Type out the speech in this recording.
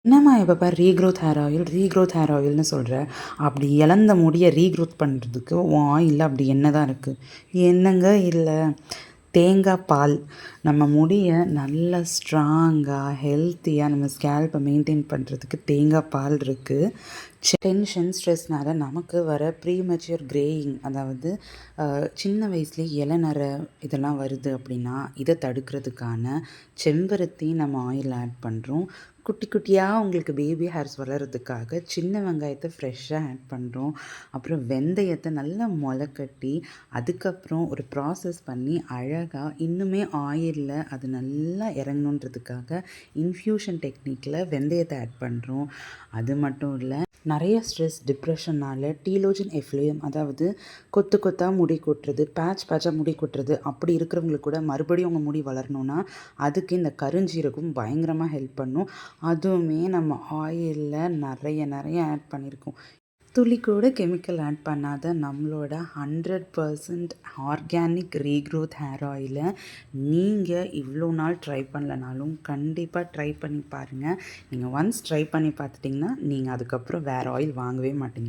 என்னம்மா எப்போ பாரு ரீக்ரோத் ஹேர் ஆயில்னு சொல்கிற. அப்படி இழந்த முடியை ரீக்ரோத் பண்ணுறதுக்கு உன் ஆயிலில் அப்படி என்ன தான் இருக்குது? என்னங்க இல்லை, தேங்காய் பால் நம்ம முடியை நல்லா ஸ்ட்ராங்காக ஹெல்த்தியாக நம்ம ஸ்கேல்ப்பை மெயின்டைன் பண்ணுறதுக்கு தேங்காய் பால் இருக்குது. டென்ஷன் ஸ்ட்ரெஸ்னால் நமக்கு வர ப்ரீமெச்சூர் கிரேயிங், அதாவது சின்ன வயசுலேயே இளநர இதெல்லாம் வருது அப்படின்னா இதை தடுக்கிறதுக்கான செம்பருத்தி நம்ம ஆயில் ஆட் பண்ணுறோம். குட்டி குட்டியாக உங்களுக்கு பேபி ஹேர்ஸ் வளர்கிறதுக்காக சின்ன வெங்காயத்தை ஃப்ரெஷ்ஷாக ஆட் பண்ணுறோம். அப்புறம் வெந்தயத்தை நல்லா முளைக்கட்டி அதுக்கப்புறம் ஒரு ப்ராசஸ் பண்ணி அழகாக இன்னுமே ஆயிலில் அது நல்லா இறங்கணுன்றதுக்காக இன்ஃப்யூஷன் டெக்னிக்கில் வெந்தயத்தை ஆட் பண்ணுறோம். அது மட்டும் இல்லை, நிறைய ஸ்ட்ரெஸ் டிப்ரெஷனால் டீலோஜன் எஃப்ளூயம், அதாவது கொத்து கொத்தாக முடி கொட்டுறது, பேட்சாக முடி கொட்டுறது, அப்படி இருக்கிறவங்களுக்கு கூட மறுபடியும் உங்கள் முடி வளரணுன்னா அதுக்கு இந்த கருஞ்சீரகம் பயங்கரமாக ஹெல்ப் பண்ணும். அதுவுமே நம்ம ஆயிலில் நிறைய ஆட் பண்ணியிருக்கோம். துளி கூட கெமிக்கல் ஆட் பண்ணாத நம்மளோட 100% ஆர்கானிக் ரீக்ரோத் ஹேர் ஆயிலை நீங்கள் இவ்வளோ நாள் ட்ரை பண்ணலனாலும் கண்டிப்பாக ட்ரை பண்ணி பாருங்கள். நீங்கள் ஒன்ஸ் ட்ரை பண்ணி பார்த்துட்டிங்கன்னா நீங்கள் அதுக்கப்புறம் வேறு ஆயில் வாங்கவே மாட்டீங்க.